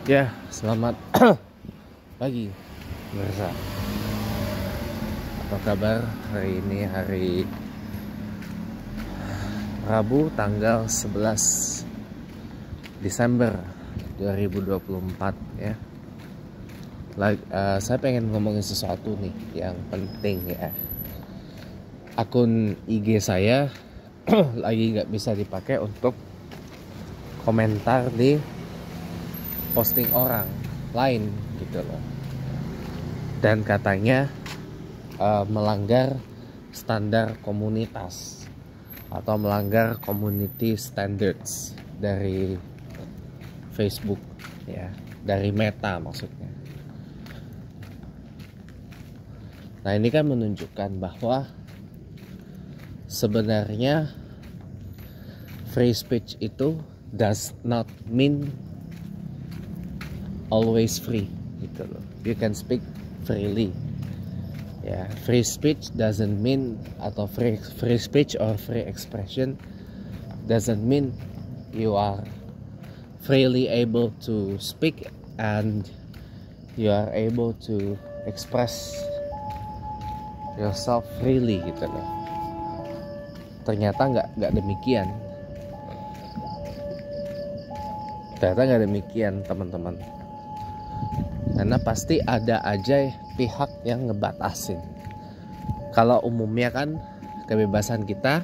Ya, selamat pagi pemirsa. Apa kabar? Hari ini hari Rabu tanggal 11 Desember 2024 ya. Saya pengen ngomongin sesuatu nih yang penting ya. Akun IG saya lagi nggak bisa dipakai untuk komentar di posting orang lain gitu loh, dan katanya melanggar standar komunitas atau melanggar community standards dari Facebook ya, dari Meta maksudnya. Nah, ini kan menunjukkan bahwa sebenarnya free speech itu does not mean always free gitu loh. You can speak freely ya. Free speech doesn't mean, atau free speech or free expression doesn't mean you are freely able to speak and you are able to express yourself freely gitu loh. Ternyata nggak demikian. Teman-teman. Karena pasti ada aja pihak yang ngebatasin. Kalau umumnya kan kebebasan kita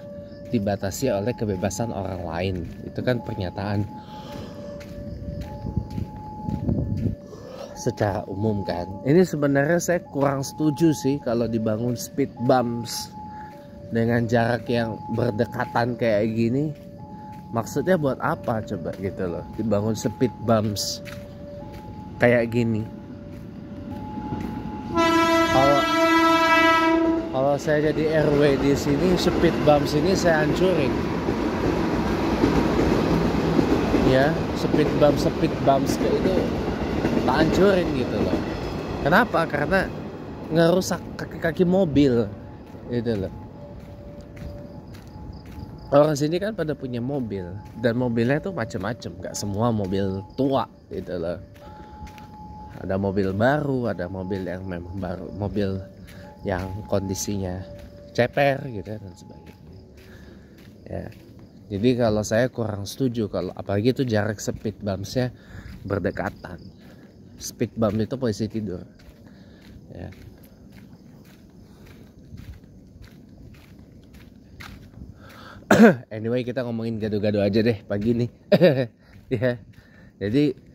dibatasi oleh kebebasan orang lain. Itu kan pernyataan secara umum kan. Ini sebenarnya saya kurang setuju sih kalau dibangun speed bumps dengan jarak yang berdekatan kayak gini. Maksudnya buat apa coba gitu loh, dibangun speed bumps kayak gini. Kalau saya jadi RW di sini, speed bumps ini saya hancurin. Ya, speed bumps kayak itu tak hancurin gitu loh. Kenapa? Karena ngerusak kaki-kaki mobil gitu loh. Orang sini kan pada punya mobil, dan mobilnya tuh macem-macem, gak semua mobil tua gitu loh. Ada mobil baru, ada mobil yang memang baru, mobil yang kondisinya ceper gitu dan sebagainya ya. Jadi kalau saya kurang setuju kalau apalagi itu jarak speed bumpsnya berdekatan. Speed bump itu posisi tidur ya. Anyway, kita ngomongin gado-gado aja deh pagi nih. Ya. Jadi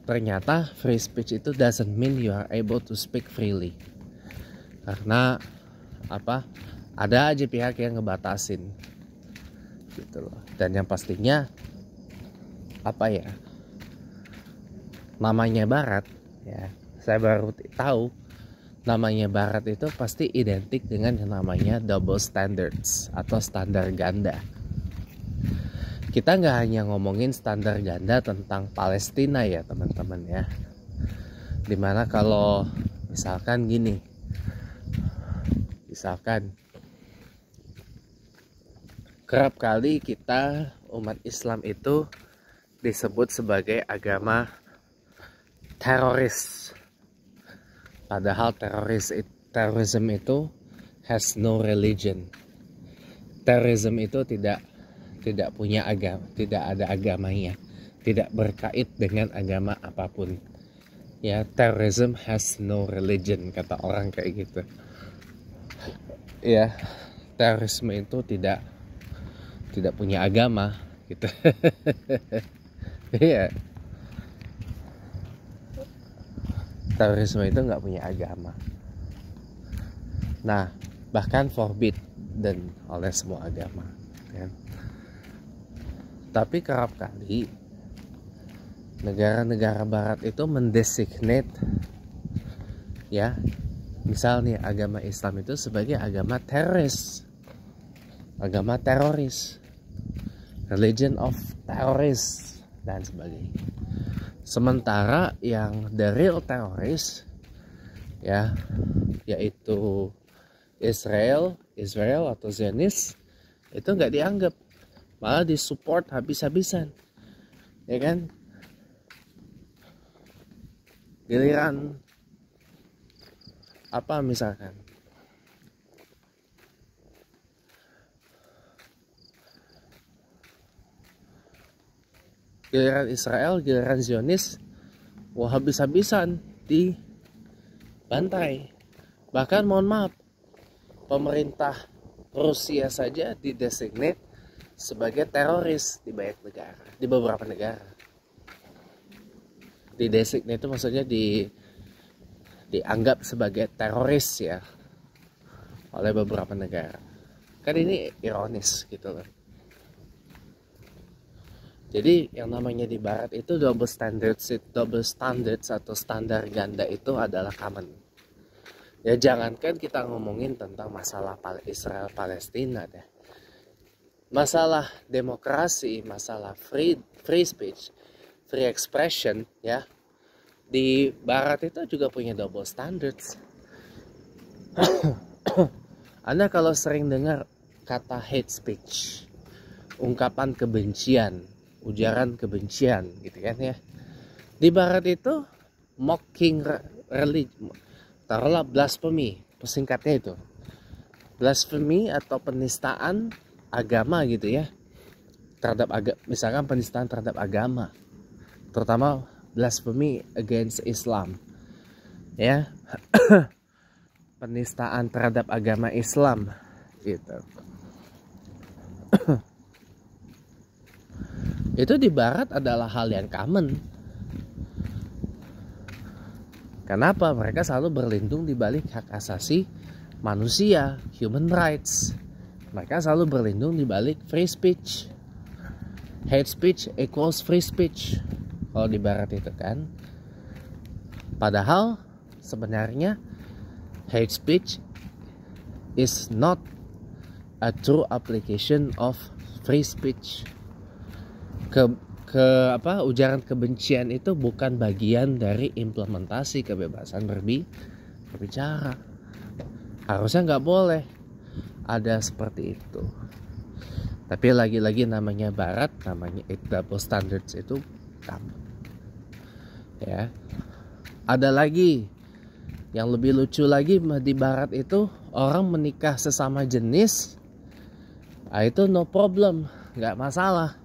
ternyata free speech itu doesn't mean you are able to speak freely. Karena apa? Ada aja pihak yang ngebatasin gitu loh. Dan yang pastinya apa ya? Namanya barat ya. Saya baru tahu namanya barat itu pasti identik dengan yang namanya double standards atau standar ganda. Kita nggak hanya ngomongin standar ganda tentang Palestina ya teman-teman ya. Dimana kalau misalkan gini, kerap kali kita umat Islam itu disebut sebagai agama teroris. Padahal terorisme itu has no religion. Terorisme itu tidak punya agama, tidak ada agamanya, tidak berkait dengan agama apapun. Ya, terrorism has no religion, kata orang kayak gitu. Ya, terorisme itu tidak punya agama gitu. Iya. Terorisme itu nggak punya agama. Nah, bahkan forbidden oleh semua agama kan? Tapi kerap kali negara-negara barat itu mendesignate ya, misalnya agama Islam itu sebagai agama teroris, religion of terrorists dan sebagainya. Sementara yang the real teroris ya, yaitu Israel atau Zionis, itu nggak dianggap, malah disupport habis-habisan ya kan. Giliran apa misalkan giliran Israel, giliran Zionis, wah habis-habisan dibantai. Bahkan mohon maaf, pemerintah Rusia saja didesignate sebagai teroris di banyak negara, di beberapa negara. Didesignate itu maksudnya dianggap sebagai teroris ya oleh beberapa negara. Kan ini ironis gitu loh. Jadi yang namanya di barat itu double standards atau standar ganda itu adalah common. Ya jangankan kita ngomongin tentang masalah Israel Palestina deh. Masalah demokrasi, masalah free speech, free expression ya. Di barat itu juga punya double standards. Anda kalau sering dengar kata hate speech, ungkapan kebencian, ujaran kebencian gitu kan ya. Di barat itu mocking religion, taruhlah blasphemy, singkatnya itu. Blasphemy atau penistaan agama gitu ya. Misalkan penistaan terhadap agama. Terutama blasphemy against Islam. Ya. Penistaan terhadap agama Islam gitu. Itu di barat adalah hal yang common. Kenapa? Mereka selalu berlindung di balik hak asasi manusia, human rights. Mereka selalu berlindung di balik free speech. Hate speech equals free speech. Kalau di barat itu kan. Padahal sebenarnya hate speech is not a true application of free speech. Ujaran kebencian itu bukan bagian dari implementasi kebebasan berbicara. Harusnya nggak boleh ada seperti itu. Tapi lagi-lagi namanya barat, namanya double standards itu kamu. Ya. Ada lagi yang lebih lucu lagi di barat itu, orang menikah sesama jenis, itu no problem, nggak masalah.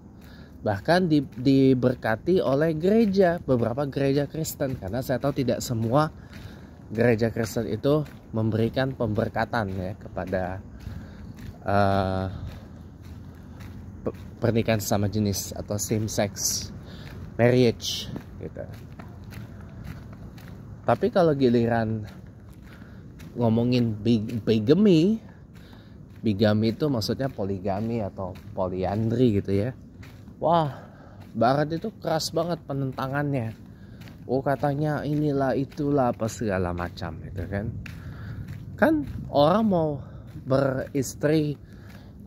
Bahkan diberkati oleh gereja, beberapa gereja Kristen, karena saya tahu tidak semua gereja Kristen itu memberikan pemberkatan ya kepada pernikahan sesama jenis atau same sex marriage gitu. Tapi kalau giliran ngomongin bigamy itu maksudnya poligami atau poliandri gitu ya. Wah, barat itu keras banget penentangannya. Oh katanya inilah itulah apa segala macam gitu kan. Kan orang mau beristri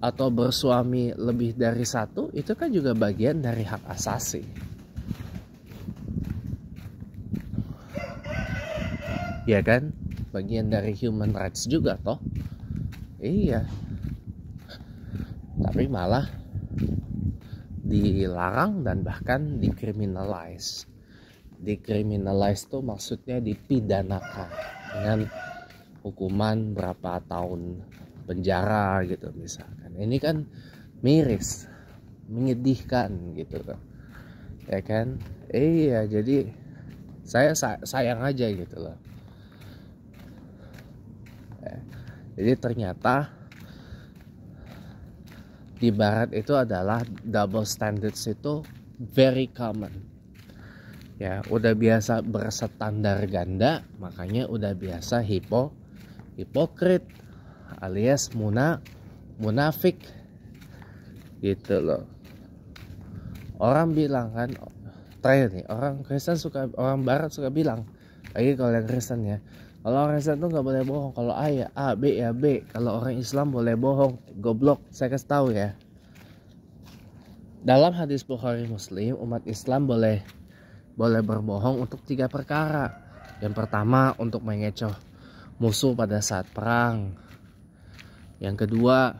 atau bersuami lebih dari satu, itu kan juga bagian dari hak asasi. Ya kan? Bagian dari human rights juga toh. Iya. Tapi malah dilarang dan bahkan dikriminalize. Dikriminalize tuh maksudnya dipidanakan dengan hukuman berapa tahun penjara gitu misalkan. Ini kan miris, menyedihkan gitu kan. Ya kan? Iya, jadi saya sayang aja gitu loh. Jadi ternyata di barat itu adalah double standards itu very common. Ya, udah biasa berstandar ganda, makanya udah biasa hipokrit alias munafik gitu loh. Orang bilang kan, terakhir nih, orang barat suka bilang, lagi kalau yang Kristen ya, kalau orang Kristen tuh nggak boleh bohong. Kalau A ya A, B ya B. Kalau orang Islam boleh bohong, goblok. Saya kasih tahu ya. Dalam hadis Bukhari Muslim, umat Islam boleh berbohong untuk 3 perkara. Yang pertama, untuk mengecoh musuh pada saat perang. Yang kedua,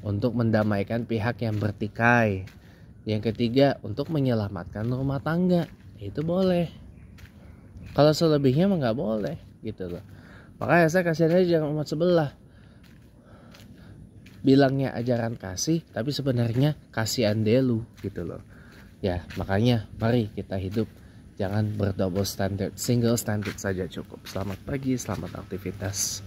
untuk mendamaikan pihak yang bertikai. Yang ketiga, untuk menyelamatkan rumah tangga. Itu boleh. Kalau selebihnya mah nggak boleh gitu loh. Makanya saya kasihan aja dengan umat sebelah. Bilangnya ajaran kasih, tapi sebenarnya kasihan delu gitu loh. Ya makanya mari kita hidup jangan berdouble standard, single standard saja cukup. Selamat pagi, selamat aktivitas.